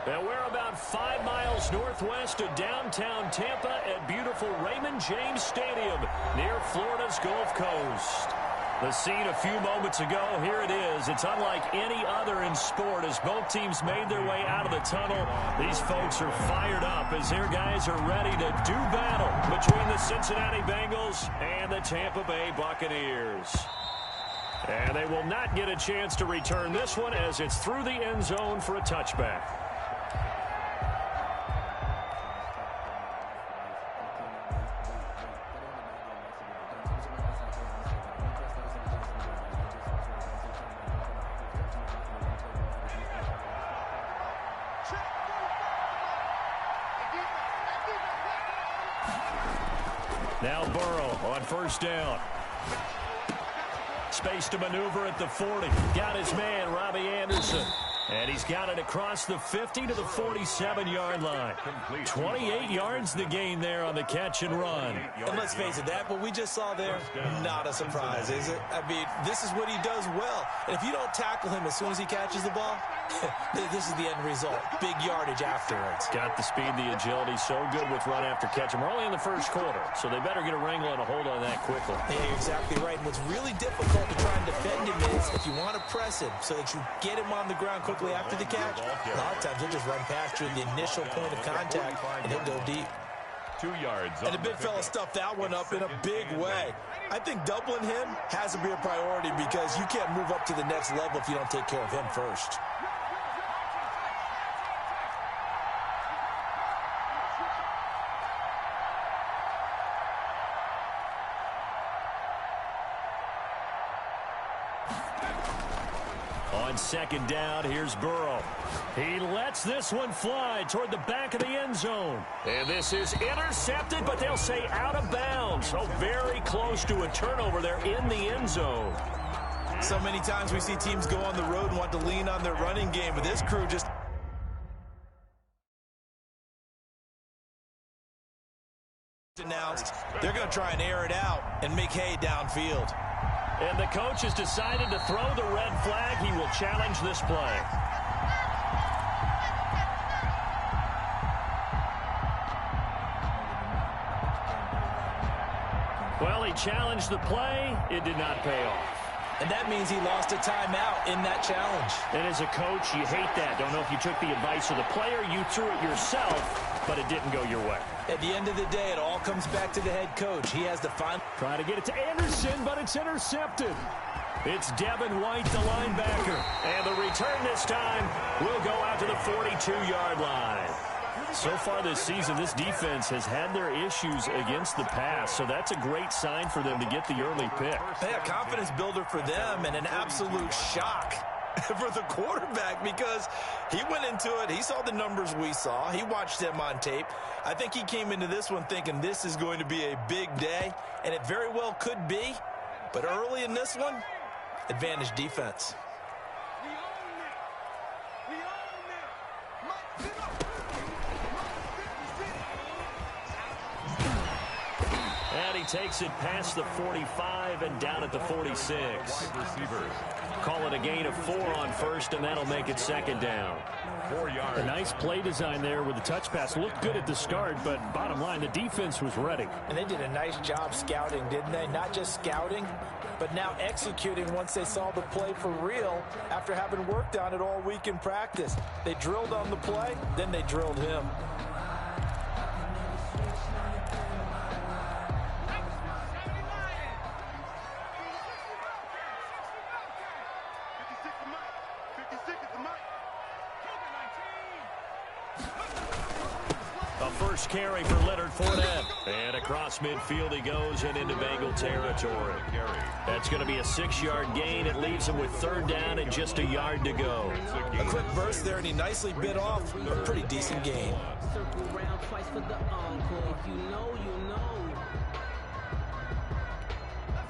And we're about 5 miles northwest of downtown Tampa at beautiful Raymond James Stadium near Florida's Gulf Coast. The scene a few moments ago, here it is. It's unlike any other in sport as both teams made their way out of the tunnel. These folks are fired up as their guys are ready to do battle between the Cincinnati Bengals and the Tampa Bay Buccaneers. And they will not get a chance to return this one as it's through the end zone for a touchback. Now Burrow on first down. Space to maneuver at the 40. Got his man, Robbie Anderson. And he's got it across the 50 to the 47-yard line. 28 yards the gain there on the catch and run. And let's face it, that what we just saw there, not a surprise, is it? I mean, this is what he does well. And if you don't tackle him as soon as he catches the ball, this is the end result. Big yardage afterwards. Got the speed, the agility, so good with run after catch. And we're only in the first quarter, so they better get a wrangle and a hold on that quickly. Yeah, you're exactly right. And what's really difficult to try and defend him is if you want to press him so that you get him on the ground quickly after the catch, a lot of times he'll just run past you in the initial point of contact, and he'll go deep. 2 yards. And the big fella stuffed that one up in a big way. I think doubling him has to be a priority because you can't move up to the next level if you don't take care of him first. On second down, here's Burrow. He lets this one fly toward the back of the end zone. And this is intercepted, but they'll say out of bounds. So very close to a turnover there in the end zone. So many times we see teams go on the road and want to lean on their running game, but this crew just announced they're going to try and air it out and make hay downfield. And the coach has decided to throw the red flag. He will challenge this play. Well, he challenged the play. It did not pay off. And that means he lost a timeout in that challenge. And as a coach, you hate that. Don't know if you took the advice of the player. You threw it yourself, but it didn't go your way. At the end of the day, it all comes back to the head coach. He has the final. Try to get it to Anderson, but it's intercepted. It's Devin White, the linebacker. And the return this time will go out to the 42-yard line. So far this season, this defense has had their issues against the pass, so that's a great sign for them to get the early pick. Yeah, confidence builder for them and an absolute shock for the quarterback because he went into it. He saw the numbers we saw. He watched them on tape. I think he came into this one thinking this is going to be a big day, and it very well could be. But early in this one, advantage defense. And he takes it past the 45 and down at the 46. Receivers. Call it a gain of 4 on first, and that'll make it second down. 4 yards. A nice play design there with the touch pass. Looked good at the start, but bottom line, the defense was ready. And they did a nice job scouting, didn't they? Not just scouting, but now executing once they saw the play for real after having worked on it all week in practice. They drilled on the play, then they drilled him. First carry for Leonard Fournette. And across midfield he goes and into Bengal territory. That's going to be a 6-yard gain. It leaves him with third down and just a yard to go. A quick burst there, and he nicely bit off a pretty decent gain.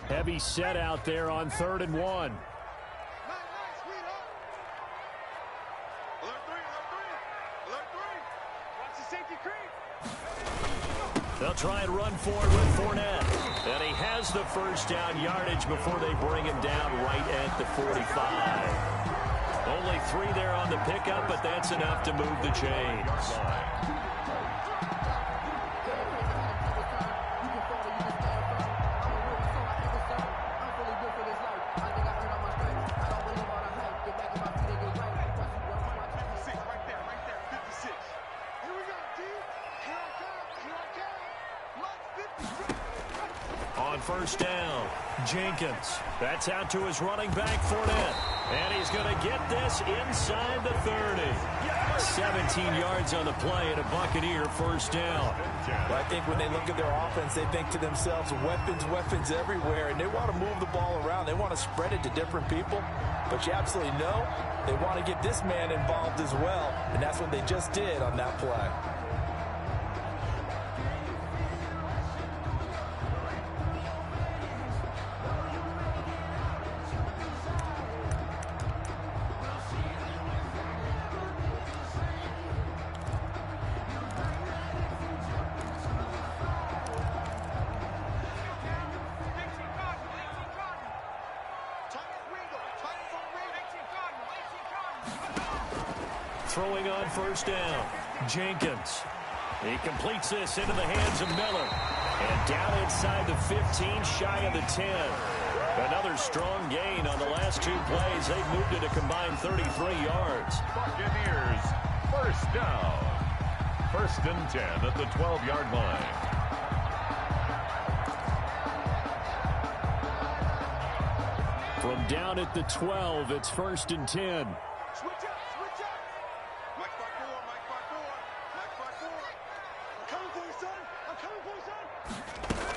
Heavy set out there on 3rd and 1. They'll try and run forward with Fournette. And he has the first down yardage before they bring him down right at the 45. Only 3 there on the pickup, but that's enough to move the chains. On first down, Jenkins. That's out to his running back, Fournette. And he's going to get this inside the 30. 17 yards on the play and a Buccaneer first down. Well, I think when they look at their offense, they think to themselves, weapons everywhere, and they want to move the ball around. They want to spread it to different people. But you absolutely know they want to get this man involved as well, and that's what they just did on that play. Throwing on first down, Jenkins. He completes this into the hands of Miller. And down inside the 15, shy of the 10. Another strong gain on the last 2 plays. They've moved it a combined 33 yards. Buccaneers, first down. 1st and 10 at the 12-yard line. From down at the 12, it's 1st and 10. Switch up. Mike back four. I'm coming for you, son.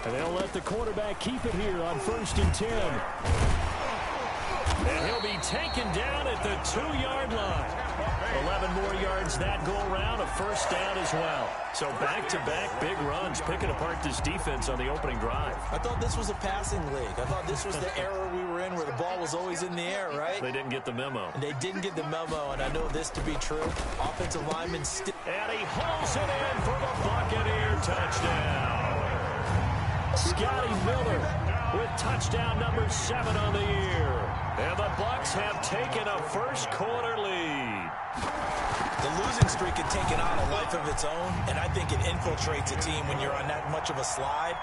And they'll let the quarterback keep it here on 1st and 10. And he'll be taken down at the 2-yard line. 11 more yards that go around, a first down as well. So back-to-back big runs, picking apart this defense on the opening drive. I thought this was a passing league. I thaught this was the era we were in where the ball was always in the air, right? They didn't get the memo. And they didn't get the memo, and I know this to be true. Offensive linemen still. And he hauls it in for the Buccaneer touchdown. Scotty Miller with touchdown number 7 on the year. And the Bucs have taken a first-quarter lead. The losing streak had taken on a life of its own, and I think it infiltrates a team when you're on that much of a slide.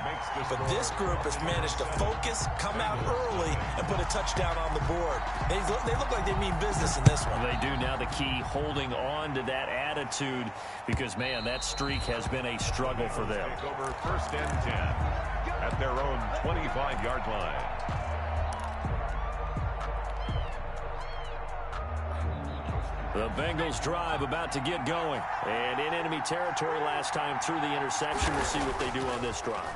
But this group has managed to focus, come out early, and put a touchdown on the board. They look like they mean business in this one. They do. Now the key, holding on to that attitude, because, man, that streak has been a struggle for them. Take over 1st and 10 at their own 25-yard line. The Bengals drive about to get going. And in enemy territory last time through the interception. We'll see what they do on this drive.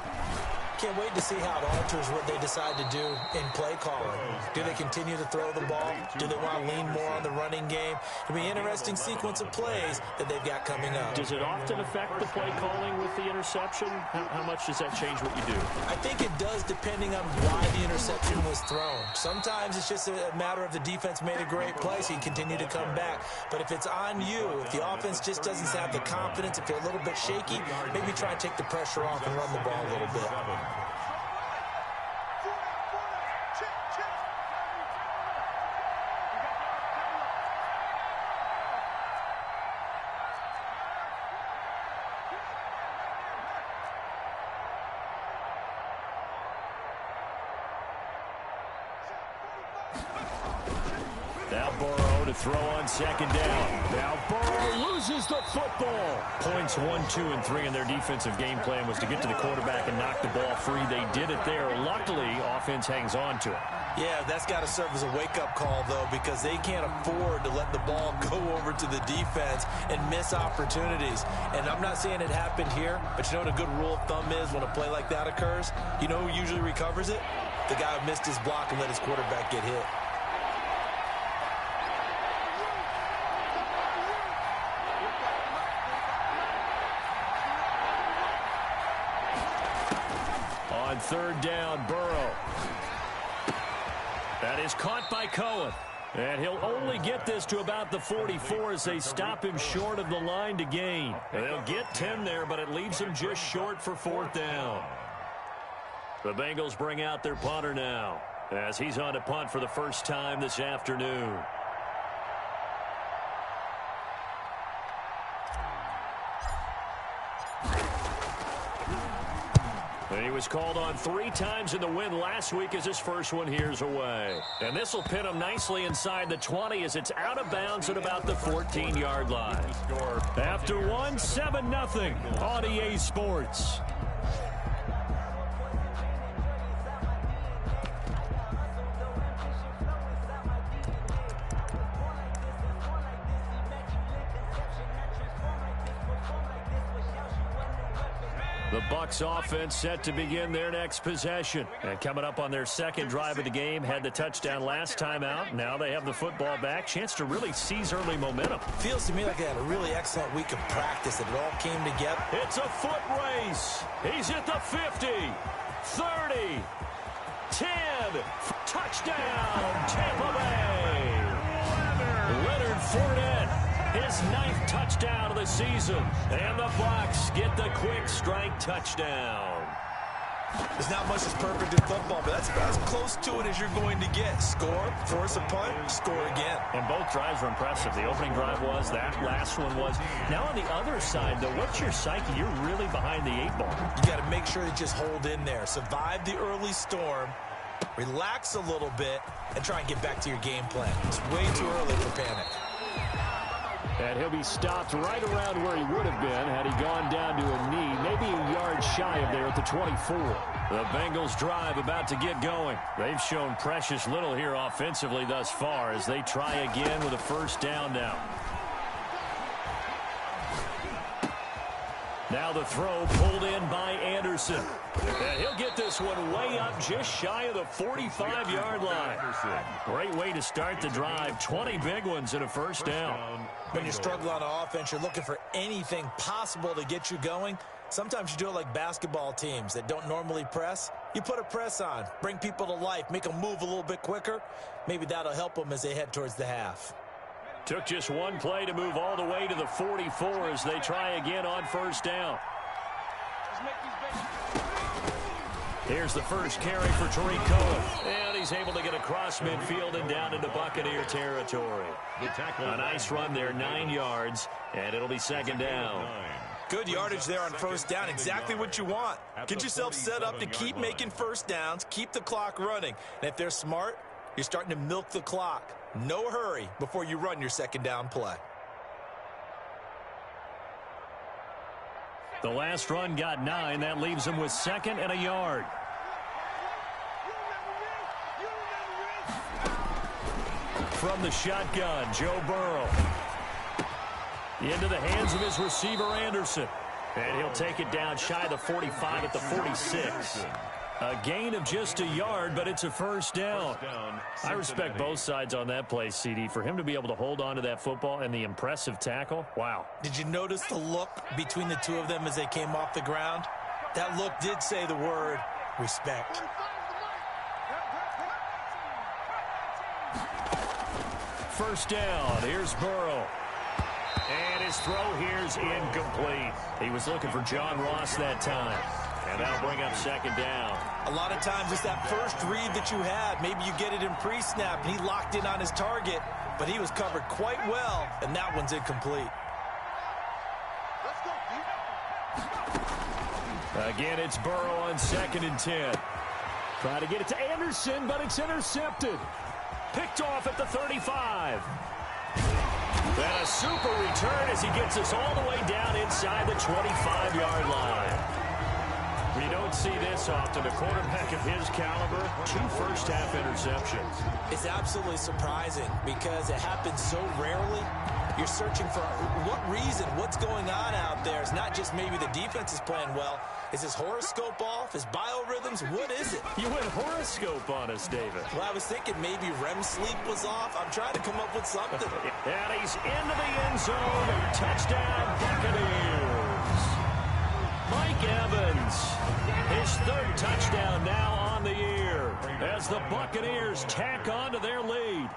Can't wait to see how it alters what they decide to do in play calling. Do they continue to throw the ball? Do they want to lean more on the running game? It'll be an interesting sequence of plays that they've got coming up. Does it often affect the play calling with the interception? How much does that change what you do? I think it does, depending on why the interception was thrown. Sometimes it's just a matter of the defense made a great play, so you continue to come back. But if it's on you, if the offense just doesn't have the confidence, if they're a little bit shaky, maybe try and take the pressure off and run the ball a little bit. Now Burrow to throw on 2nd down. Now Burrow loses the football. Points 1, 2, and 3 in their defensive game plan was to get to the quarterback and knock the ball free. They did it there. Luckily, offense hangs on to it. Yeah, that's got to serve as a wake-up call, though, because they can't afford to let the ball go over to the defense and miss opportunities. And I'm not saying it happened here, but you know what a good rule of thumb is when a play like that occurs? You know who usually recovers it? The guy who missed his block and let his quarterback get hit. On 3rd down, Burrow. That is caught by Cohen. And he'll only get this to about the 44 as they stop him short of the line to gain. They'll get 10 there, but it leaves him just short for 4th down. The Bengals bring out their punter now as he's on to punt for the first time this afternoon. was called on 3 times in the win last week as his first one here's away. And this will pin him nicely inside the 20 as it's out of bounds at about the 14-yard line. After one, 7-0 on EA Sports. The Bucs offense set to begin their next possession. And coming up on their second drive of the game, had the touchdown last time out. Now they have the football back. Chance to really seize early momentum. Feels to me like they had a really excellent week of practice, that it all came together. It's a foot race. He's at the 50, 30, 10. Touchdown, Tampa Bay. Leonard Fournette. His 9th touchdown of the season. And the Bucs get the quick strike touchdown. There's not much that's perfect in football, but that's about as close to it as you're going to get. Score, force a punt, score again. And both drives were impressive. The opening drive was, that last one was. Now on the other side, though, what's your psyche? You're really behind the 8 ball. You got to make sure you just hold in there. Survive the early storm, relax a little bit, and try and get back to your game plan. It's way too early for panic. And he'll be stopped right around where he would have been had he gone down to a knee, maybe a yard shy of there at the 24. The Bengals drive about to get going. They've shown precious little here offensively thus far as they try again with a first down now. Now the throw pulled in by Anderson. And he'll get this one way up just shy of the 45-yard line. Great way to start the drive. 20 big ones and a first down. When you struggle on offense, you're looking for anything possible to get you going. Sometimes you do it like basketball teams that don't normally press. You put a press on, bring people to life, make them move a little bit quicker. Maybe that'll help them as they head towards the half. Took just one play to move all the way to the 44 as they try again on first down. Here's the first carry for Tariq Cohen. And he's able to get across midfield and down into Buccaneer territory. A nice run there, 9 yards, and it'll be second down. Good yardage there on first down. Exactly what you want. Get yourself set up to keep making first downs, keep the clock running. And if they're smart, you're starting to milk the clock. No hurry before you run your second down play. The last run got 9. That leaves him with 2nd and a yard. From the shotgun, Joe Burrow. Into the hands of his receiver, Anderson. And he'll take it down shy of the 45 at the 46. A gain of just a yard, but it's a first down. I respect both sides on that play, CD. For him to be able to hold on to that football and the impressive tackle, wow. Did you notice the look between the two of them as they came off the ground? That look did say the word respect. First down, here's Burrow. And his throw here's incomplete. He was looking for John Ross that time. And that'll bring up second down. A lot of times it's that first read that you had. Maybe you get it in pre-snap, and he locked in on his target, but he was covered quite well, and that one's incomplete. Again, it's Burrow on 2nd and 10. Trying to get it to Anderson, but it's intercepted. Picked off at the 35. And a super return as he gets us all the way down inside the 25-yard line. We don't see this often. A quarterback of his caliber, 2 first-half interceptions. It's absolutely surprising because it happens so rarely. You're searching for what reason, what's going on out there. It's not just maybe the defense is playing well. Is his horoscope off? His biorhythms? What is it? You went horoscope on us, David. Well, I was thinking maybe REM sleep was off. I'm trying to come up with something. And he's into the end zone. Touchdown, Buccaneers. Mike Evans, his 3rd touchdown now on the year as the Buccaneers tack on to their lead.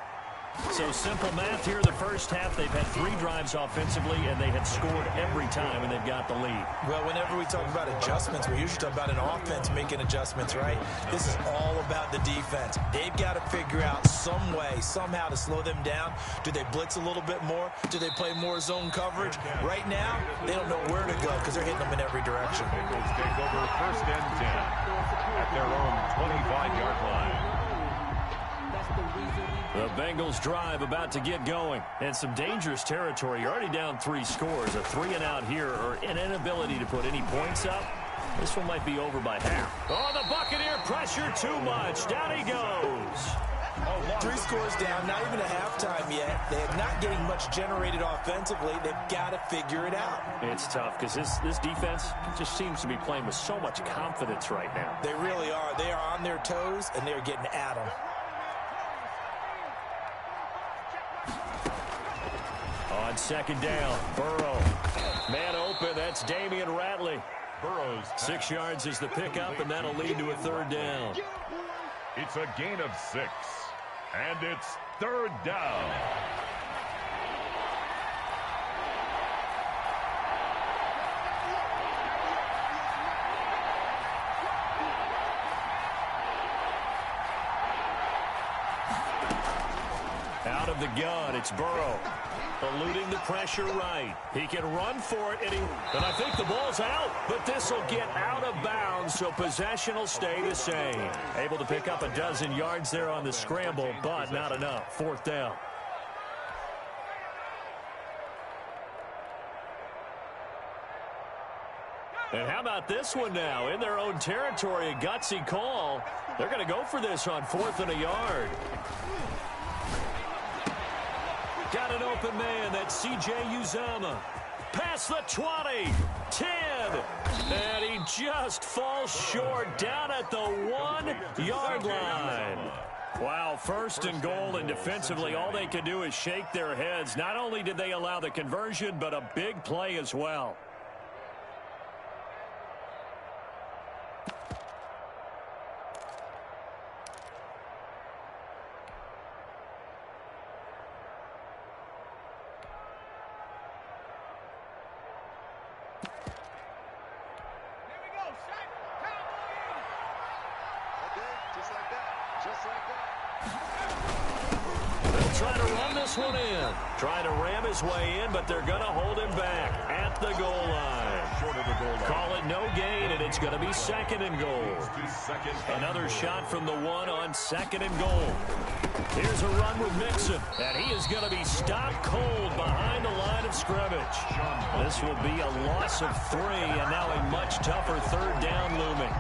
So simple math here. The first half, they've had 3 drives offensively, and they have scored every time, and they've got the lead. Well, whenever we talk about adjustments, we usually talk about an offense making adjustments, right? This is all about the defense. They've got to figure out some way, somehow to slow them down. Do they blitz a little bit more? Do they play more zone coverage? Right now, they don't know where to go because they're hitting them in every direction. Bengals take over 1st and 10 at their own 25-yard line. The Bengals drive about to get going. And some dangerous territory. You're already down 3 scores. A 3-and-out here, or an inability to put any points up. This one might be over by half. Oh, the Buccaneer pressure too much. Down he goes. 3 scores down, not even a halftime yet. They're not getting much generated offensively. They've got to figure it out. It's tough because this defense just seems to be playing with so much confidence right now. They really are. They are on their toes, and they're getting at them. On 2nd down, Burrow. Man open, that's Damian Ratley. Burrow's 6 yards is the pickup, and that'll lead to a 3rd down. It's a gain of 6, and it's 3rd down. Out of the gun, it's Burrow. Eluding the pressure right. He can run for it, and I think the ball's out, but this will get out of bounds, so possession will stay the same. Able to pick up a dozen yards there on the scramble, but not enough. 4th down. And how about this one now? In their own territory, a gutsy call. They're going to go for this on 4th and a yard. Got an open man. That's C.J. Uzomah. Past the 20. 10. And he just falls short down at the 1-yard line. Wow, 1st and goal, and defensively all they can do is shake their heads. Not only did they allow the conversion, but a big play as well. Trying to ram his way in, but they're going to hold him back at the goal line. Short of the goal line. Call it no gain, and it's going to be 2nd and goal. Another shot from the 1 on 2nd and goal. Here's a run with Mixon, and he is going to be stopped cold behind the line of scrimmage. This will be a loss of 3, and now a much tougher 3rd down looming.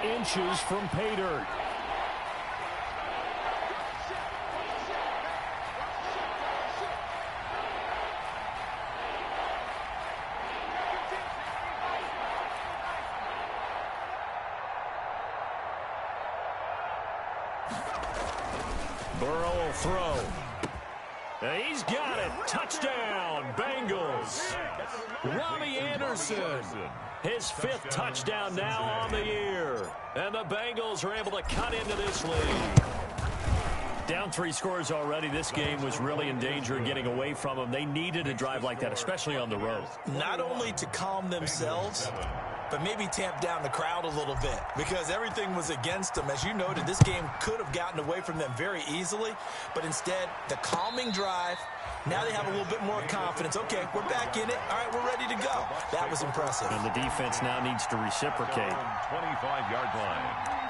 Inches from pay dirt. Burrow will throw. And he's got it. Touchdown, Bengals. Robbie Anderson. His 5th touchdown now on the year. And the Bengals are able to cut into this lead. Down 3 scores already. This game was really in danger of getting away from them. They needed a drive like that, especially on the road. Not only to calm themselves, but maybe tamp down the crowd a little bit because everything was against them. As you noted, this game could have gotten away from them very easily, but instead, the calming drive, now they have a little bit more confidence. Okay, we're back in it. All right, we're ready to go. That was impressive. And the defense now needs to reciprocate. 25-yard line.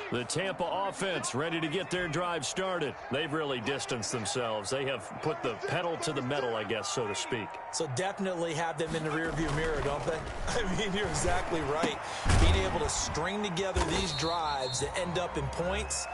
The Tampa offense ready to get their drive started. They've really distanced themselves. They have put the pedal to the metal, I guess, so to speak. So definitely have them in the rearview mirror, don't they? I mean, you're exactly right. Being able to string together these drives that end up in points,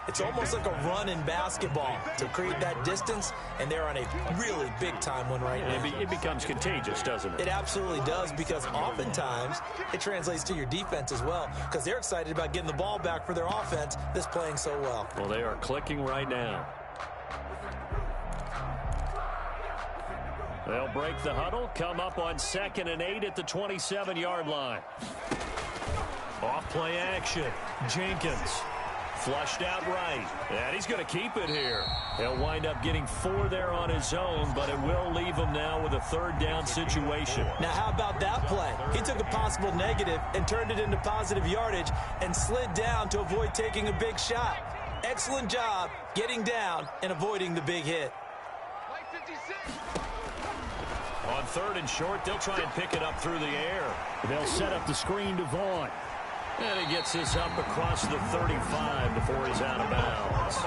It's almost like a run in basketball to create that distance, and they're on a really big-time one right now. It becomes contagious, doesn't it? It absolutely does, because oftentimes it translates to your defense as well, because they're excited about getting the ball back for their offense that's playing so well. Well, they are clicking right now. They'll break the huddle, come up on 2nd and 8 at the 27-yard line. Off play action. Jenkins. Flushed out right. And he's going to keep it here. He'll wind up getting 4 there on his own, but it will leave him now with a 3rd down situation. Now, how about that play? He took a possible negative and turned it into positive yardage and slid down to avoid taking a big shot. Excellent job getting down and avoiding the big hit. On 3rd and short, they'll try and pick it up through the air. They'll set up the screen to Vaughn. And he gets this up across the 35 before he's out of bounds.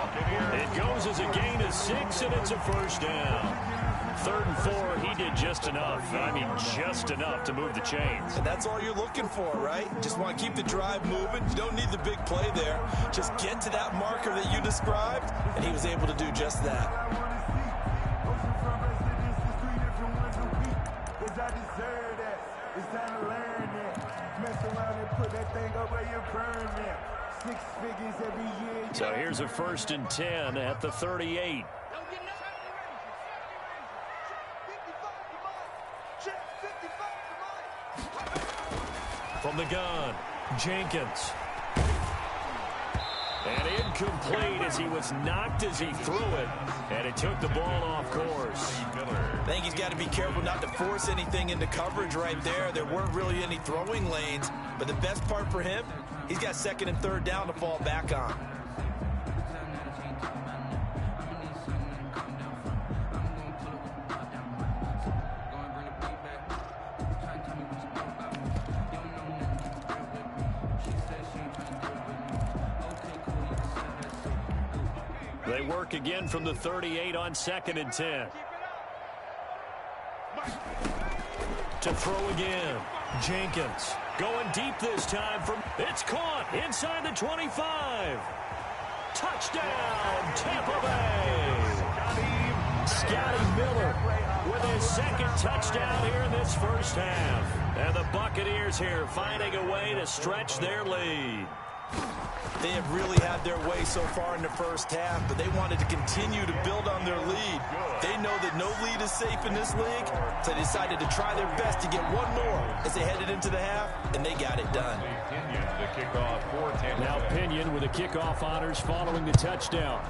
It goes as a gain of 6, and it's a 1st down. 3rd and 4, he did just enough. I mean, just enough to move the chains. And that's all you're looking for, right? Just want to keep the drive moving. You don't need the big play there. Just get to that marker that you described, and he was able to do just that. So here's a 1st and 10 at the 38. From the gun, Jenkins. And incomplete as he was knocked as he threw it. And it took the ball off course. I think he's got to be careful not to force anything into coverage right there. There weren't really any throwing lanes. But the best part for him, he's got 2nd and 3rd down to fall back on. They work again from the 38 on 2nd and 10. To throw again. Jenkins going deep this time. It's caught inside the 25. Touchdown, Tampa Bay. Scotty Miller with his 2nd touchdown here in this 1st half. And the Buccaneers here finding a way to stretch their lead. They have really had their way so far in the 1st half, but they wanted to continue to build on their lead. They know that no lead is safe in this league, so they decided to try their best to get one more as they headed into the half, and they got it done. Now Pinion with the kickoff honors following the touchdown.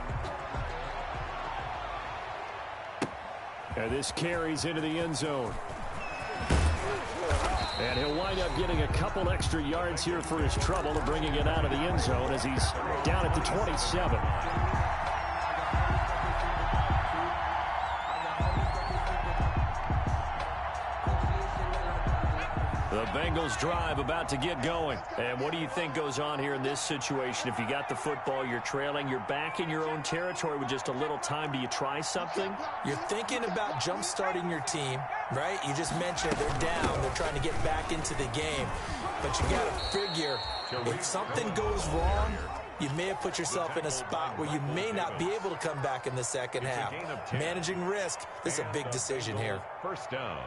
And this carries into the end zone. And he'll wind up getting a couple extra yards here for his trouble of bringing it out of the end zone as he's down at the 27. The Bengals drive about to get going. And what do you think goes on here in this situation? If you got the football, you're trailing, you're back in your own territory with just a little time. Do you try something? You're thinking about jump-starting your team, right? You just mentioned they're down. They're trying to get back into the game. But you got to figure, if something goes wrong, you may have put yourself in a spot where you may not be able to come back in the 2nd half. Managing risk, this is a big decision here. 1st down.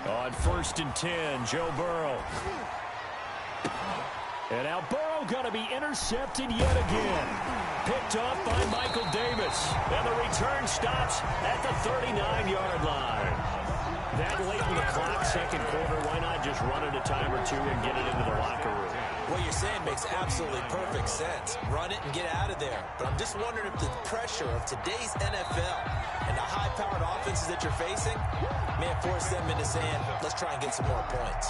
On 1st and 10, Joe Burrow. And now Burrow going to be intercepted yet again. Picked off by Michael Davis. And the return stops at the 39-yard line. That late in the clock, 2nd quarter, why not just run it a time or two and get it into the locker room? What you're saying makes absolutely perfect sense. Run it and get out of there. But I'm just wondering if the pressure of today's NFL and the high-powered offenses that you're facing may have forced them into saying, let's try and get some more points.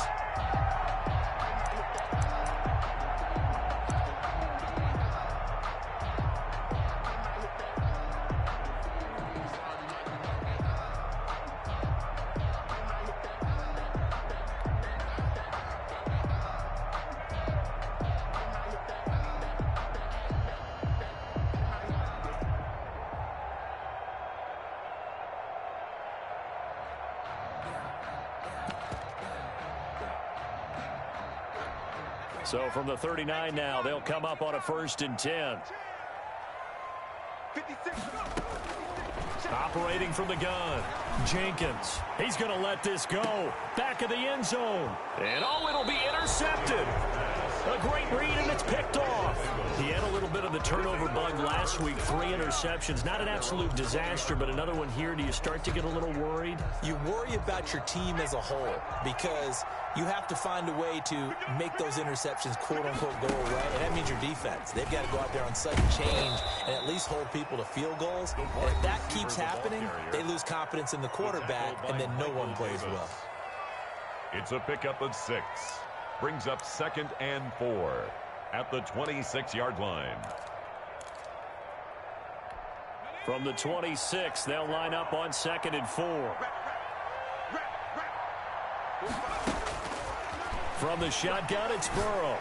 So from the 39 now, they'll come up on a 1st and 10. 56. Operating from the gun, Jenkins. He's going to let this go. Back of the end zone. And it'll be intercepted. A great read, and it's picked off. He had a little bit of the turnover bug last week. 3 interceptions. Not an absolute disaster, but another one here. Do you start to get a little worried? You worry about your team as a whole because you have to find a way to make those interceptions, quote-unquote, go away, and that means your defense. They've got to go out there on sudden change and at least hold people to field goals. And if that keeps happening, they lose confidence in the quarterback, and then no one plays well. It's a pickup of 6. Brings up 2nd and 4 at the 26-yard line. From the 26, they'll line up on 2nd and 4. From the shotgun, it's Burrow.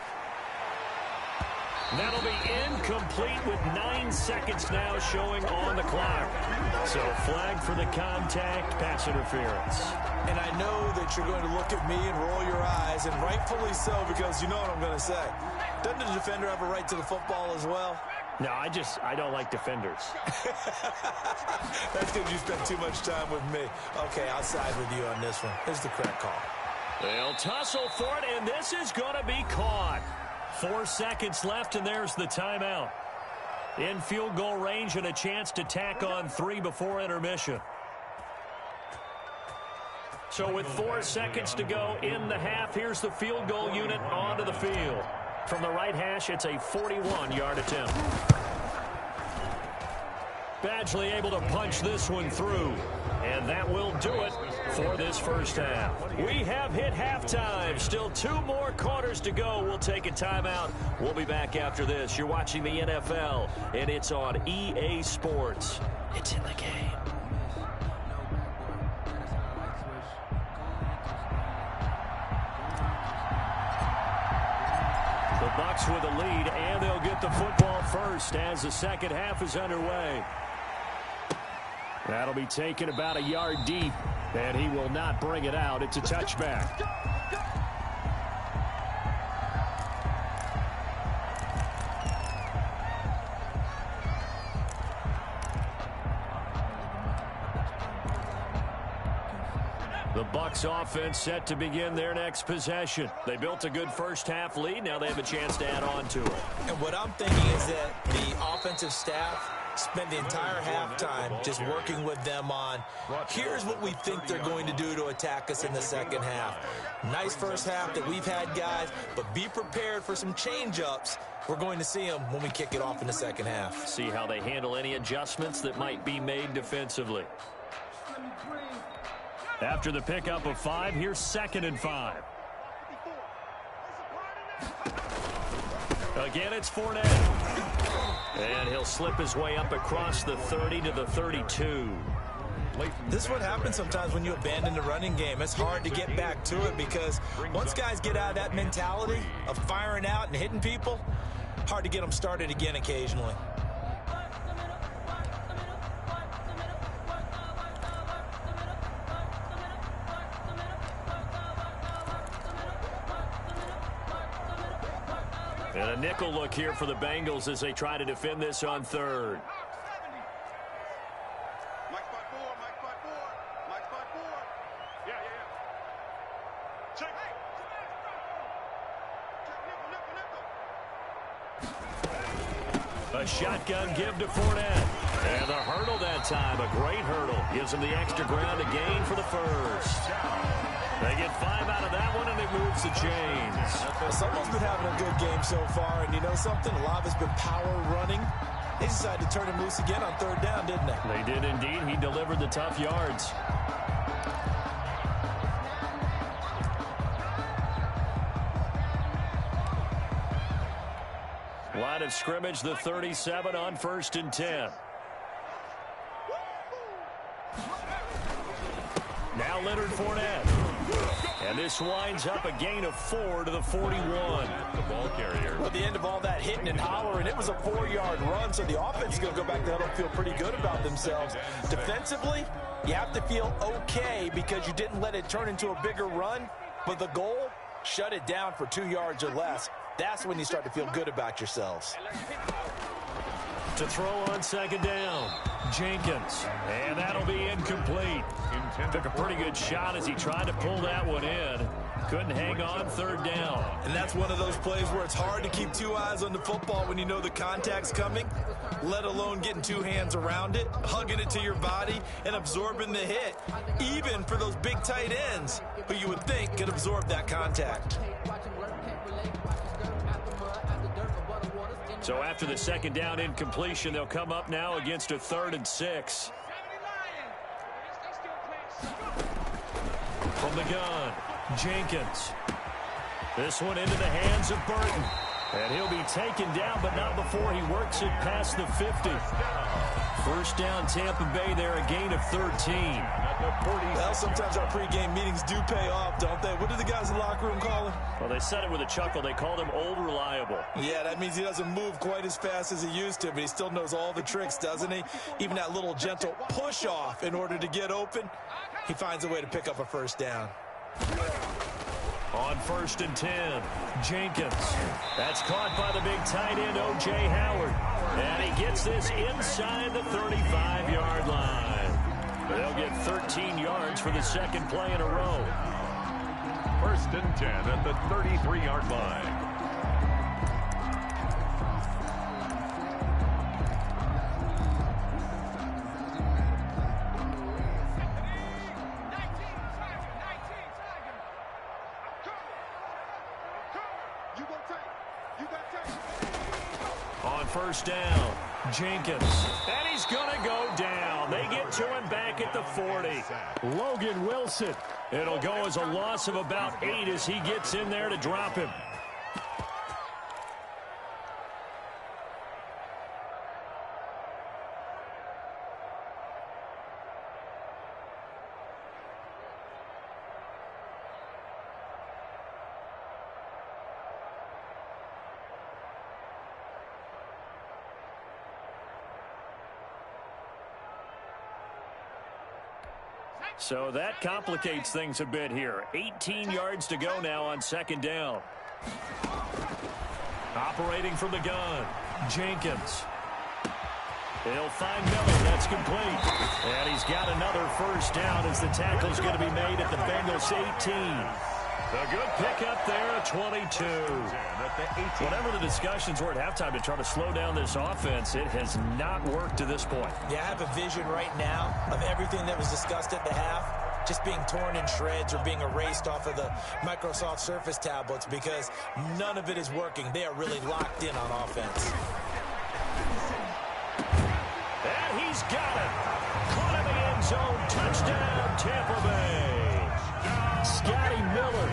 That'll be incomplete with 9 seconds now showing on the clock. So flag for the contact, pass interference. And I know that you're going to look at me and roll your eyes, and rightfully so, because you know what I'm going to say. Doesn't the defender have a right to the football as well? No, I don't like defenders. That's because you spent too much time with me. Okay, I'll side with you on this one. Here's the correct call. They'll tussle for it, and this is going to be caught. 4 seconds left, and there's the timeout. In field goal range and a chance to tack on 3 before intermission. So with 4 seconds to go in the half, here's the field goal unit onto the field. From the right hash, it's a 41-yard attempt. Badgley able to punch this one through. And that will do it for this first half. We have hit halftime. Still 2 more quarters to go. We'll take a timeout. We'll be back after this. You're watching the NFL, and it's on EA Sports. It's in the game. The Bucs with a lead, and they'll get the football first as the second half is underway. That'll be taken about a yard deep, and he will not bring it out. It's a touchback. The Bucs offense set to begin their next possession. They built a good first half lead. Now they have a chance to add on to it. And what I'm thinking is that the offensive staff spent the entire halftime just working with them on, here's what we think they're going to do to attack us in the second half. Nice first half that we've had, guys, but be prepared for some change-ups. We're going to see them when we kick it off in the second half. See how they handle any adjustments that might be made defensively. After the pickup of 5, here's 2nd and 5. Again, it's Fournette. And he'll slip his way up across the 30 to the 32. This is what happens sometimes when you abandon the running game. It's hard to get back to it because once guys get out of that mentality of firing out and hitting people, hard to get them started again occasionally. And a nickel look here for the Bengals as they try to defend this on 3rd. Mike spot 4, Mike spot 4, Mike spot 4. Yeah. Check. A shotgun give to Fournette. And the hurdle that time, a great hurdle. Gives him the extra ground to gain for the first. They get 5 out of that one, and it moves the chains. Someone's been having a good game so far, and you know something? A lot of it's been power running. They decided to turn him loose again on 3rd down, didn't they? They did indeed. He delivered the tough yards. Line of scrimmage, the 37 on 1st and 10. Now Leonard Fournette. And this winds up a gain of 4 to the 41. The ball carrier. Well, at the end of all that hitting and hollering, it was a 4-yard run, so the offense is going to go back there and feel pretty good about themselves. Defensively, you have to feel okay because you didn't let it turn into a bigger run, but the goal, shut it down for 2 yards or less. That's when you start to feel good about yourselves. To throw on second down, Jenkins. And that'll be incomplete. Took a pretty good shot as he tried to pull that one in. Couldn't hang on third down. And that's one of those plays where it's hard to keep two eyes on the football when you know the contact's coming, let alone getting two hands around it, hugging it to your body, and absorbing the hit, even for those big tight ends who you would think could absorb that contact. So after the second down incompletion, they'll come up now against a 3rd and 6. From the gun, Jenkins. This one into the hands of Burton. And he'll be taken down, but not before he works it past the 50. First down, Tampa Bay there, a gain of 13. Well, sometimes our pregame meetings do pay off, don't they? What do the guys in the locker room call him? Well, they said it with a chuckle. They called him Old Reliable. Yeah, that means he doesn't move quite as fast as he used to, but he still knows all the tricks, doesn't he? Even that little gentle push-off in order to get open, he finds a way to pick up a first down. On 1st and 10, Jenkins. That's caught by the big tight end, O.J. Howard. And he gets this inside the 35-yard line. They'll get 13 yards for the second play in a row. 1st and 10 at the 33-yard line. On 1st down, Jenkins. And he's going to go down. They get to him back at the 40. Logan Wilson. It'll go as a loss of about 8 as he gets in there to drop him. So that complicates things a bit here. 18 yards to go now on second down. Operating from the gun, Jenkins. He'll find Miller. That's complete. And he's got another first down as the tackle's going to be made at the Bengals 18. A good pickup there at 22. Whatever the discussions were at halftime to try to slow down this offense, it has not worked to this point. Yeah, I have a vision right now of everything that was discussed at the half just being torn in shreds or being erased off of the Microsoft Surface tablets because none of it is working. They are really locked in on offense. And he's got it. Caught in the end zone. Touchdown, Tampa Bay. Scotty Miller,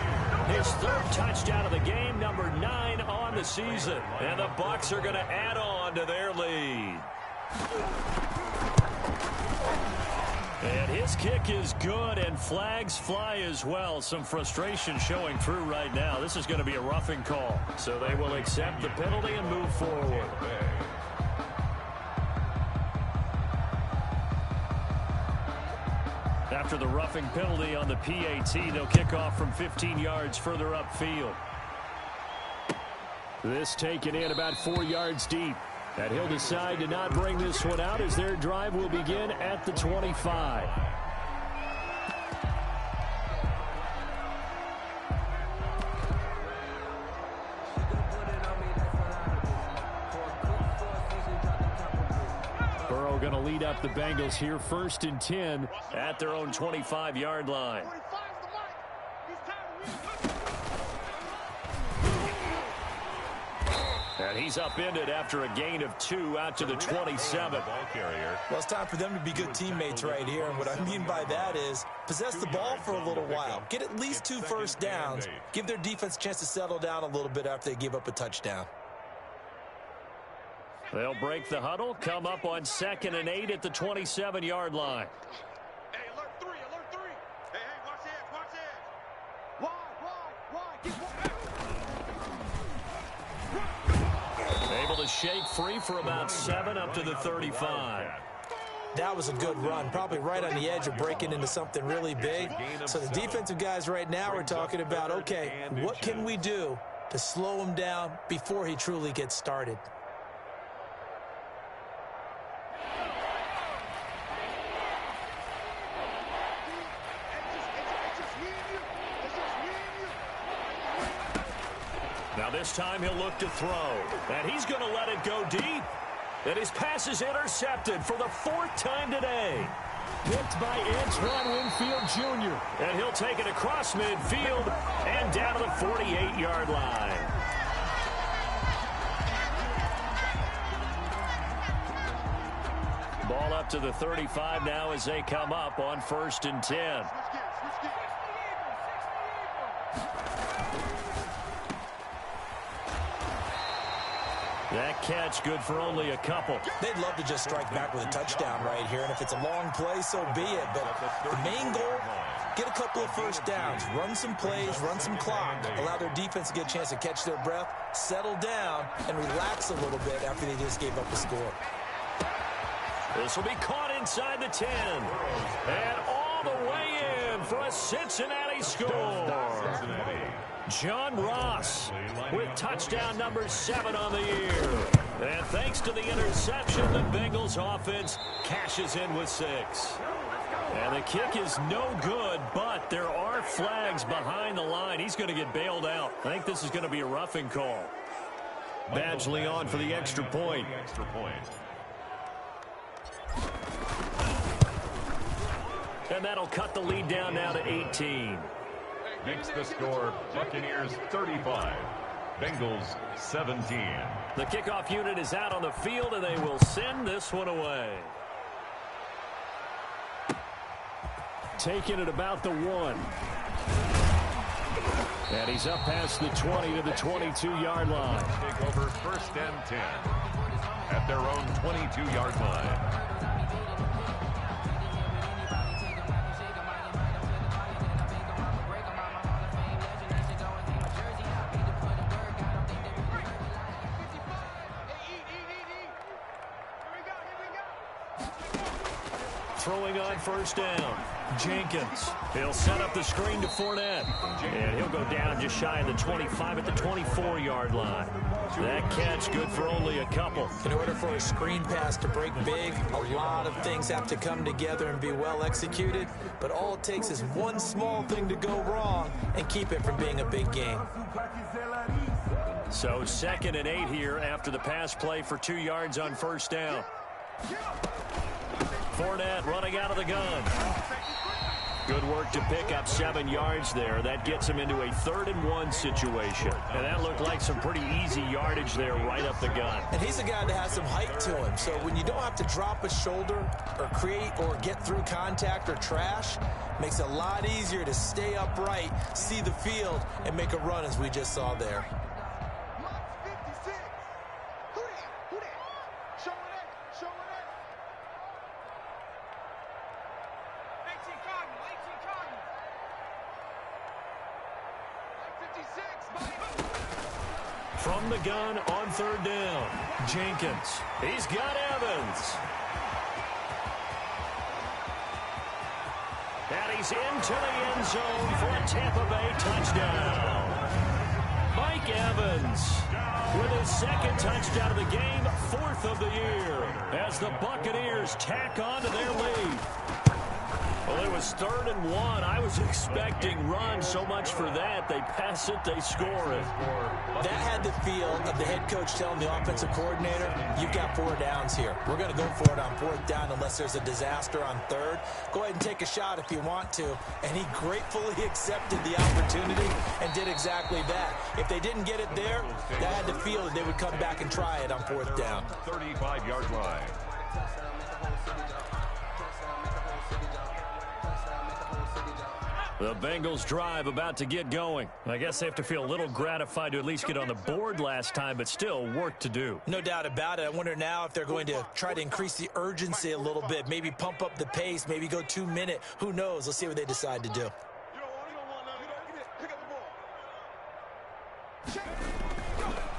his 3rd touchdown of the game, number 9 on the season. And the Bucs are going to add on to their lead. And his kick is good, and flags fly as well. Some frustration showing through right now. This is going to be a roughing call. So they will accept the penalty and move forward. After the roughing penalty on the PAT, they'll kick off from 15 yards further upfield. This taken in about 4 yards deep. And he'll decide to not bring this one out as their drive will begin at the 25. Burrow going to lead up the Bengals here, 1st and 10 at their own 25-yard line. And he's upended after a gain of 2 out to the 27. Well, it's time for them to be good teammates right here. And what I mean by that is possess the ball for a little while. Get at least 2 first downs. Give their defense a chance to settle down a little bit after they give up a touchdown. They'll break the huddle, come up on 2nd and 8 at the 27-yard line. Hey, alert 3, alert 3. Hey, watch edge, watch edge. Wide, get Able to shake free for about 7 up to the 35. That was a good run, probably right on the edge of breaking into something really big. So the defensive guys right now are talking about, okay, what can we do to slow him down before he truly gets started. Now this time he'll look to throw. And he's going to let it go deep. And his pass is intercepted for the 4th time today. Picked by Antoine Winfield Jr. And he'll take it across midfield and down to the 48-yard line. Ball up to the 35 now as they come up on 1st and 10. That catch good for only a couple. They'd love to just strike back with a touchdown right here, and if it's a long play, so be it. But the main goal, get a couple of first downs, run some plays, run some clock, allow their defense to get a chance to catch their breath, settle down, and relax a little bit after they just gave up a score. This will be caught inside the 10. And all the way in for a Cincinnati score. John Ross with touchdown number 7 on the year. And thanks to the interception, the Bengals offense cashes in with 6. And the kick is no good, but there are flags behind the line. He's going to get bailed out. I think this is going to be a roughing call. Badgley on for the extra point. And that'll cut the lead down now to 18. Makes the score Buccaneers 35, Bengals 17. The kickoff unit is out on the field, and they will send this one away. Taking it about the 1. And he's up past the 20 to the 22-yard line. Take over 1st and 10 at their own 22-yard line. Throwing on 1st down, Jenkins. He'll set up the screen to Fournette. And he'll go down just shy of the 25 at the 24-yard line. That catch good for only a couple. In order for a screen pass to break big, a lot of things have to come together and be well executed. But all it takes is one small thing to go wrong and keep it from being a big game. So 2nd and 8 here after the pass play for 2 yards on 1st down. Fournette running out of the gun. Good work to pick up 7 yards there. That gets him into a 3rd and 1 situation. And that looked like some pretty easy yardage there right up the gun. And he's a guy that has some height to him. So when you don't have to drop a shoulder or create or get through contact or trash, makes it a lot easier to stay upright, see the field, and make a run as we just saw there. From the gun on 3rd down, Jenkins. He's got Evans. And he's into the end zone for a Tampa Bay touchdown. Mike Evans with his 2nd touchdown of the game, 4th of the year, as the Buccaneers tack on to their lead. Well, it was 3rd and 1. I was expecting run so much for that. They pass it, they score it. That had the feel of the head coach telling the offensive coordinator, you've got 4 downs here. We're going to go for it on 4th down unless there's a disaster on 3rd. Go ahead and take a shot if you want to. And he gratefully accepted the opportunity and did exactly that. If they didn't get it there, that had the feel that they would come back and try it on 4th down. 35-yard line. The Bengals drive about to get going. I guess they have to feel a little gratified to at least get on the board last time, but still work to do. No doubt about it. I wonder now if they're going to try to increase the urgency a little bit, maybe pump up the pace, maybe go 2-minute. Who knows? Let's see what they decide to do.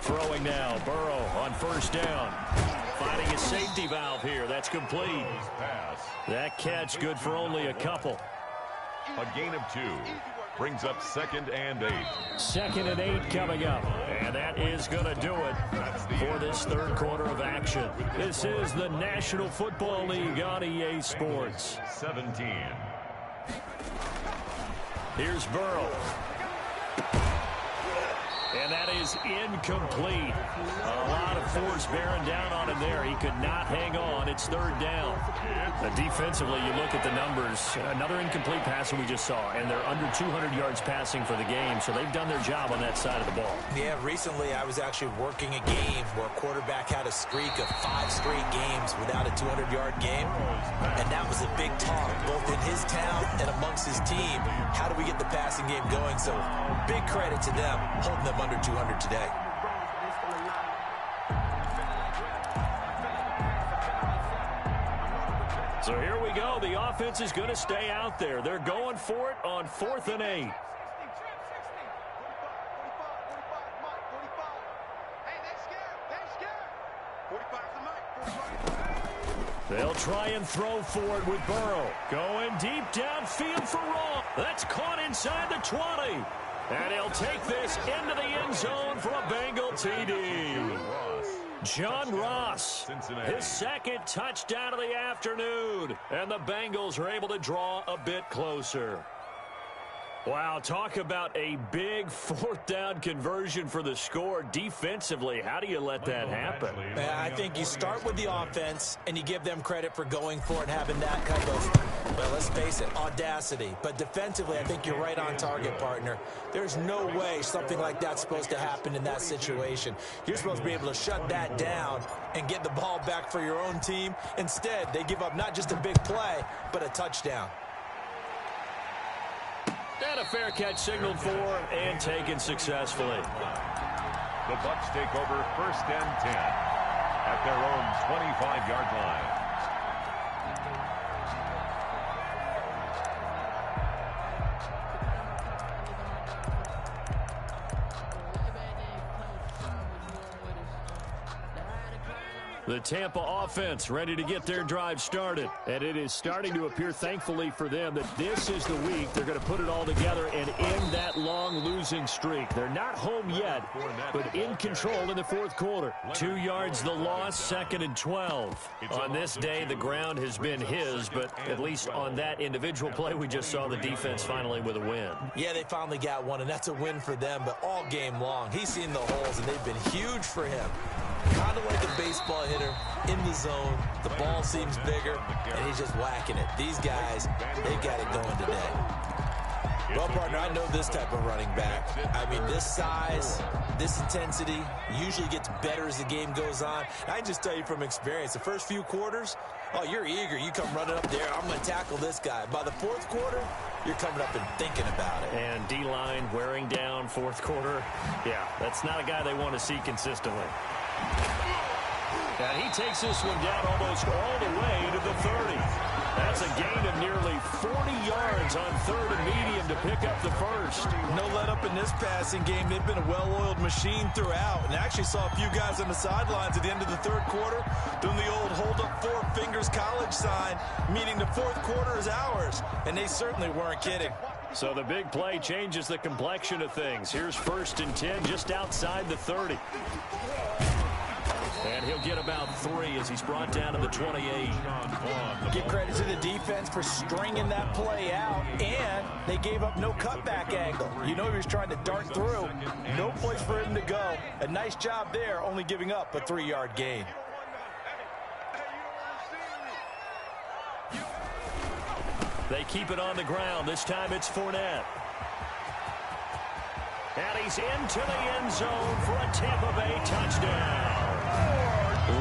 Throwing now, Burrow on 1st down. Finding a safety valve here. That's complete. That catch good for only a couple. A gain of 2. Brings up 2nd and 8. 2nd and 8 coming up. And that is going to do it for this third quarter of action. This is the National Football League on EA Sports. 17. Here's Burrow. And that is incomplete. A lot of force bearing down on him there. He could not hang on. It's third down. Defensively, you look at the numbers. Another incomplete pass that we just saw, and they're under 200 yards passing for the game, so they've done their job on that side of the ball. Yeah, recently I was actually working a game where a quarterback had a streak of 5 straight games without a 200-yard game, and that was a big talk, both in his town and amongst his team. How do we get the passing game going? So big credit to them, holding them under 200 today. So here we go. The offense is going to stay out there. They're going for it on 4th and 8. They'll try and throw for it with Burrow. Going deep downfield for Ross. That's caught inside the 20. And he'll take this into the end zone for a Bengal TD. John Ross, his 2nd touchdown of the afternoon. And the Bengals are able to draw a bit closer. Wow, talk about a big 4th down conversion for the score. Defensively, how do you let that happen? I think you start with the offense, and you give them credit for going for it and having that kind of, well, let's face it, audacity. But defensively, I think you're right on target, partner. There's no way something like that's supposed to happen in that situation. You're supposed to be able to shut that down and get the ball back for your own team. Instead, they give up not just a big play, but a touchdown. And a fair catch signaled for and taken successfully. The Bucs take over 1st and 10 at their own 25-yard line. The Tampa offense ready to get their drive started. And it is starting to appear, thankfully for them, that this is the week they're going to put it all together and end that long losing streak. They're not home yet, but in control in the 4th quarter. 2 yards the loss, 2nd and 12. On this day, the ground has been his, but at least on that individual play, we just saw the defense finally with a win. Yeah, they finally got one, and that's a win for them, but all game long, he's seen the holes, and they've been huge for him. Kind of like a baseball hitter in the zone. The ball seems bigger, and he's just whacking it. These guys, they got it going today. Well, partner, I know this type of running back. I mean, this size, this intensity usually gets better as the game goes on. I can just tell you from experience, the first few quarters, oh, you're eager. You come running up there, I'm going to tackle this guy. By the 4th quarter, you're coming up and thinking about it. And D-line wearing down 4th quarter. Yeah, that's not a guy they want to see consistently. And he takes this one down almost all the way to the 30. That's a gain of nearly 40 yards on 3rd and medium to pick up the first. No let up in this passing game. They've been a well-oiled machine throughout. And I actually saw a few guys on the sidelines at the end of the 3rd quarter doing the old hold up 4 fingers college sign, meaning the 4th quarter is ours. And they certainly weren't kidding. So the big play changes the complexion of things. Here's 1st and 10 just outside the 30. And he'll get about 3 as he's brought down to the 28. Give credit to the defense for stringing that play out, and they gave up no cutback angle. You know he was trying to dart through. No place for him to go. A nice job there, only giving up a 3-yard gain. They keep it on the ground. This time it's Fournette. And he's into the end zone for a Tampa Bay touchdown.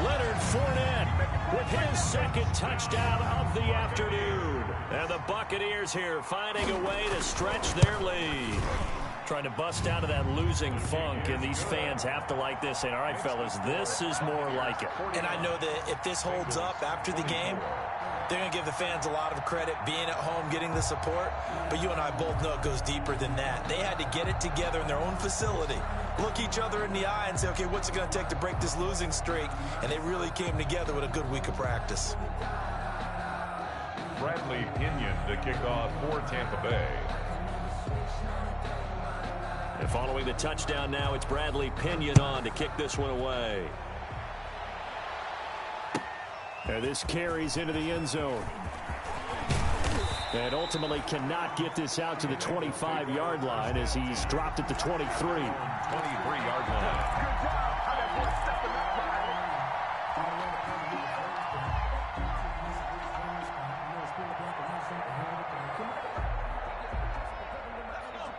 Leonard Fournette with his 2nd touchdown of the afternoon. And the Buccaneers here finding a way to stretch their lead. Trying to bust out of that losing funk, and these fans have to like this. And all right, fellas, this is more like it. And I know that if this holds up after the game, they're going to give the fans a lot of credit being at home, getting the support. But you and I both know it goes deeper than that. They had to get it together in their own facility, look each other in the eye and say, okay, what's it going to take to break this losing streak? And they really came together with a good week of practice. Bradley Pinion to kick off for Tampa Bay. And following the touchdown now, it's Bradley Pinion on to kick this one away. And this carries into the end zone. And ultimately cannot get this out to the 25-yard line as he's dropped at the 23. 23-yard line.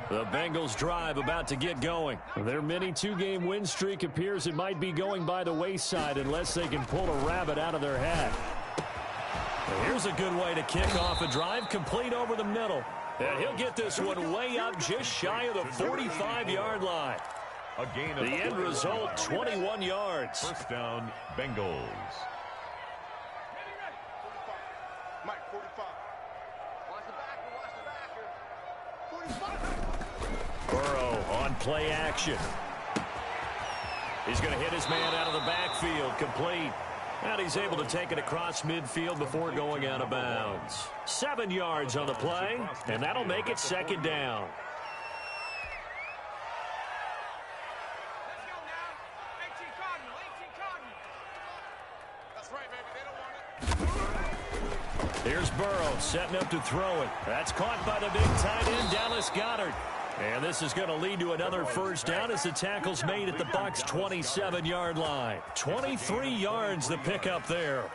The Bengals drive about to get going. Their mini two-game win streak appears it might be going by the wayside unless they can pull a rabbit out of their hat. Here's a good way to kick off a drive, complete over the middle. And he'll get this one way up just shy of the 45-yard line. A gain of the end result, 21 yards. First down, Bengals. Mike, 45. Watch the backer, 45. Burrow on play action. He's going to hit his man out of the backfield, complete. And he's able to take it across midfield before going out of bounds. 7 yards on the play, and that'll make it second down. Let's go now. 18 Cardinal, 18 Cardinal. That's right, baby. They don't want it. Here's Burrow setting up to throw it. That's caught by the big tight end, Dallas Goedert. And this is going to lead to another first down as the tackle's made at the Bucs' 27-yard line. 23 yards the pickup there.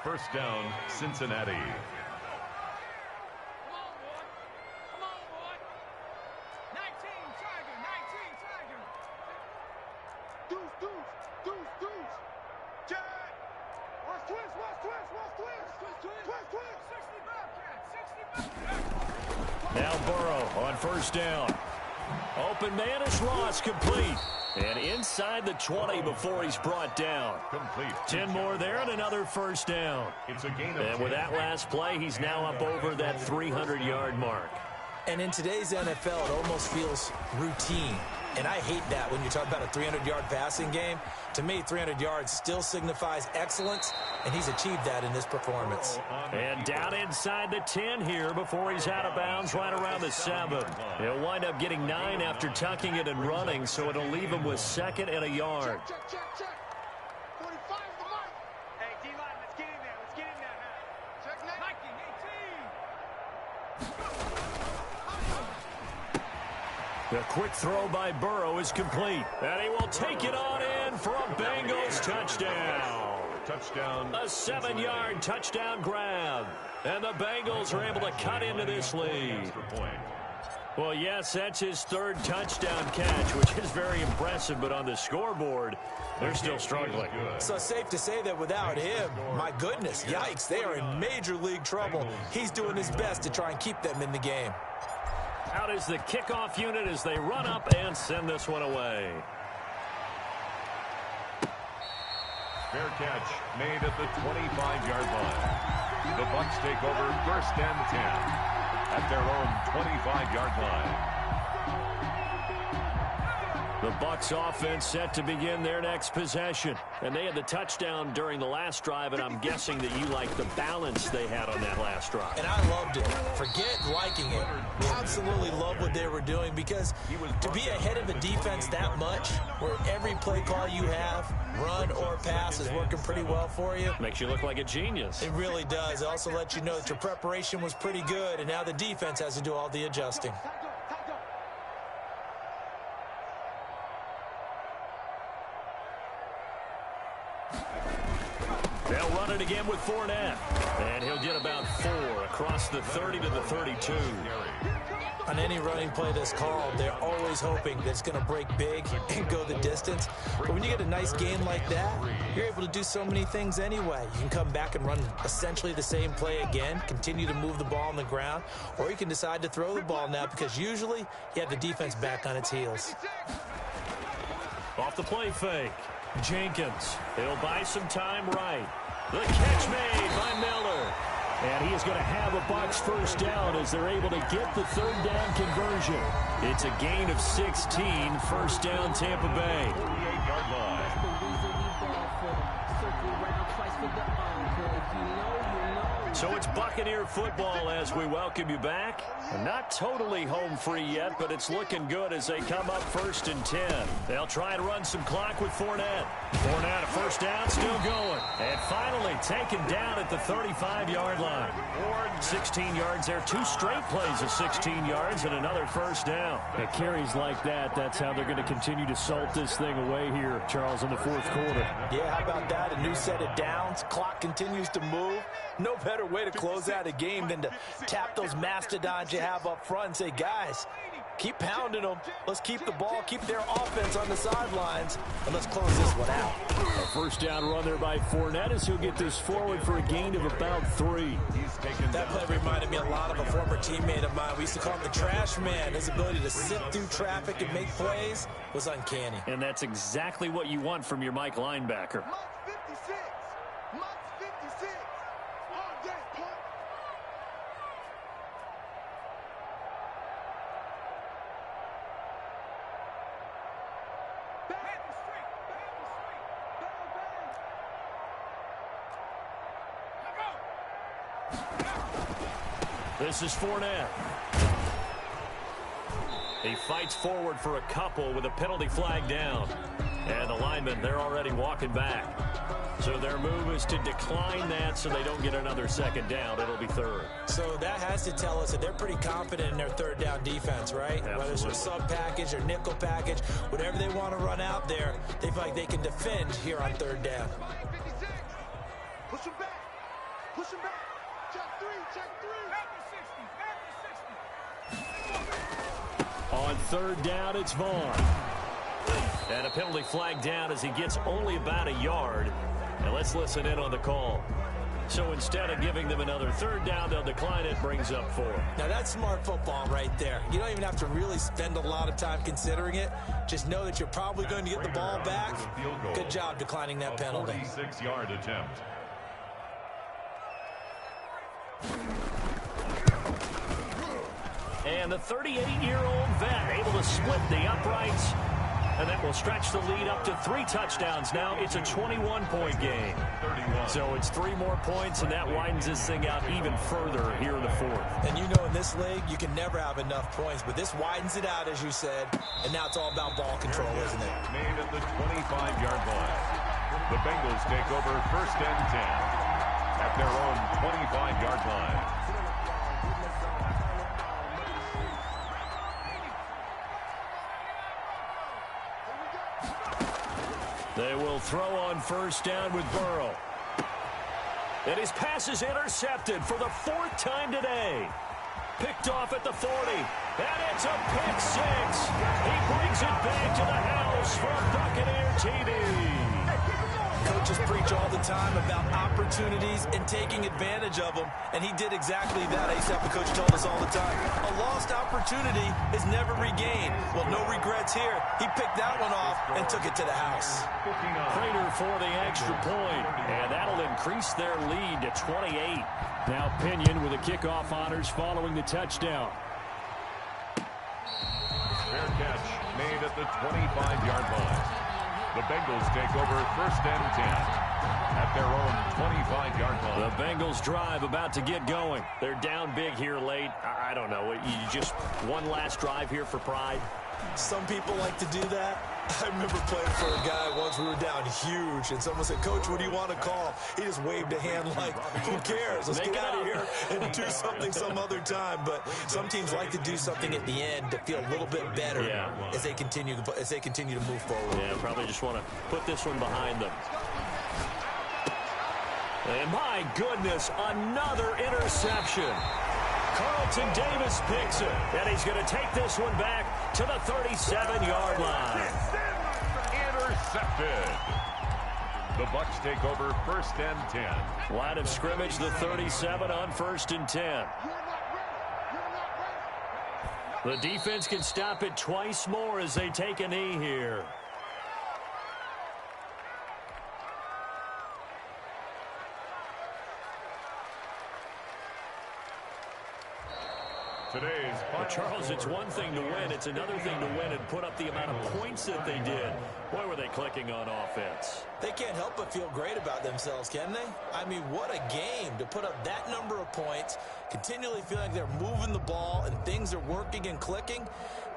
First down, Cincinnati. Come on, boy. Come on, boy. 19, Tiger, 19, Tiger. Deuce, deuce, deuce, deuce. Jack. Watch twist, watch twist, watch twist. Twist, twist. 60 Bobcat, 60 Bobcat. Now Burrow on first down. Open man is Ross, complete. And inside the 20 before he's brought down. Complete. 10 more there and another first down. It's a gain of And with that last play, he's now up over that 300-yard mark. And in today's NFL, it almost feels routine. And I hate that when you talk about a 300-yard passing game. To me, 300 yards still signifies excellence, and he's achieved that in this performance. And down inside the 10 here before he's out of bounds right around the 7. He'll wind up getting 9 after tucking it and running, so it'll leave him with second and a yard. Check, check, check. 45 the mark. Hey, D-line, let's get in there. Let's get in there now. Check next. Mikey, 18. The quick throw by Burrow is complete. And he will take it on in for a Bengals touchdown. Touchdown. A 7-yard touchdown grab. And the Bengals are able to cut into this lead. Extra point. Well, yes, that's his third touchdown catch, which is very impressive. But on the scoreboard, they're still struggling. So safe to say that without him, my goodness, yikes, they are in major league trouble. He's doing his best to try and keep them in the game. Out is the kickoff unit as they run up and send this one away. Fair catch made at the 25-yard line. The Bucs take over first and 10 at their own 25-yard line. The Bucs offense set to begin their next possession. And they had the touchdown during the last drive, and I'm guessing that you like the balance they had on that last drive. And I loved it. Forget liking it. Absolutely love what they were doing, because to be ahead of a defense that much, where every play call you have, run or pass, is working pretty well for you. Makes you look like a genius. It really does. It also lets you know that your preparation was pretty good, and now the defense has to do all the adjusting. They'll run it again with Fournette. And he'll get about 4 across the 30 to the 32. On any running play that's called, they're always hoping that it's going to break big and go the distance. But when you get a nice game like that, you're able to do so many things anyway. You can come back and run essentially the same play again, continue to move the ball on the ground, or you can decide to throw the ball now, because usually you have the defense back on its heels. Off the play fake. Jenkins. He'll buy some time right. The catch made by Miller. And he is going to have a Bucs first down as they're able to get the third down conversion. It's a gain of 16, first down Tampa Bay. 48-yard line. So it's Buccaneer football as we welcome you back. Not totally home free yet, but it's looking good as they come up 1st and 10. They'll try and run some clock with Fournette. Fournette, a first down, still going. And finally taken down at the 35-yard line. 16 yards there, 2 straight plays of 16 yards and another first down. At carries like that, that's how they're going to continue to salt this thing away here, Charles, in the 4th quarter. Yeah, how about that? A new set of downs. Clock continues to move. No better way to close out a game than to tap those mastodons you have up front and say, guys, keep pounding them. Let's keep the ball, keep their offense on the sidelines, and let's close this one out. A first down run there by Fournette as he'll get this forward for a gain of about 3. That play reminded me a lot of a former teammate of mine. We used to call him the trash man. His ability to sift through traffic and make plays was uncanny. And that's exactly what you want from your Mike linebacker. Mark 56. Mark 56. All day, punt. Back the street. Back the street. Bang, bang. Let go. This is Fournette. He fights forward for a couple with a penalty flag down. And the linemen, they're already walking back. So their move is to decline that so they don't get another second down. It'll be 3rd. So that has to tell us that they're pretty confident in their 3rd down defense, right? Absolutely. Whether it's their sub package or nickel package, whatever they want to run out there, they feel like they can defend here on 3rd down. 56. Push him back. Push him back. Check 3. Check 3. Back to 60. Back to 60. On 3rd down, it's Vaughn. And a penalty flag down as he gets only about a yard. And let's listen in on the call. So instead of giving them another 3rd down, they'll decline it, brings up 4. Now that's smart football right there. You don't even have to really spend a lot of time considering it. Just know that you're probably going to get the ball back. Good job declining that penalty. 46-yard attempt. And the 38-year-old vet able to split the uprights. And that will stretch the lead up to 3 touchdowns. Now it's a 21-point game. 31. So it's 3 more points, and that widens this thing out even further here in the 4th. And you know in this league, you can never have enough points. But this widens it out, as you said. And now it's all about ball control, isn't it? Made at the 25-yard line. The Bengals take over 1st and 10 at their own 25-yard line. They will throw on 1st down with Burrow. And his pass is intercepted for the 4th time today. Picked off at the 40. And it's a pick 6. He brings it back to the house from Buccaneer TV. Coaches preach all the time about opportunities and taking advantage of them, and he did exactly that. I used to have the coach told us all the time, a lost opportunity is never regained. Well, no regrets here. He picked that one off and took it to the house. Prater for the extra point, and that'll increase their lead to 28. Now Pinion with the kickoff honors following the touchdown. Fair catch made at the 25-yard line. The Bengals take over 1st and 10 at their own 25-yard line. The Bengals drive about to get going. They're down big here late. I don't know. You just one last drive here for pride. Some people like to do that. I remember playing for a guy once. We were down huge, and someone said, Coach, what do you want to call? He just waved a hand like, who cares? Let's get out of here and do something some other time. But some teams like to do something at the end to feel a little bit better as they continue to move forward. Yeah, probably just want to put this one behind them. And my goodness, another interception. Carlton Davis picks it, and he's going to take this one back to the 37-yard line. Intercepted. The Bucs take over 1st and 10. Line of scrimmage, the 37 on 1st and 10. The defense can stop it twice more as they take a knee here. Today's Well, Charles, it's one thing to win. It's another thing to win and put up the amount of points that they did. Boy, were they clicking on offense. They can't help but feel great about themselves, can they? I mean, what a game to put up that number of points, continually feeling like they're moving the ball and things are working and clicking.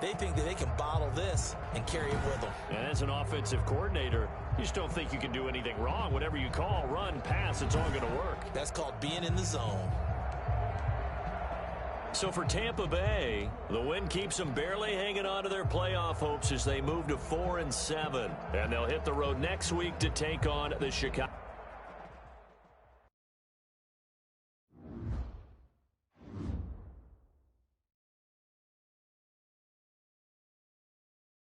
They think that they can bottle this and carry it with them. And as an offensive coordinator, you just don't think you can do anything wrong. Whatever you call, run, pass, it's all going to work. That's called being in the zone. So for Tampa Bay, the win keeps them barely hanging on to their playoff hopes as they move to 4-7. And they'll hit the road next week to take on the Chicago.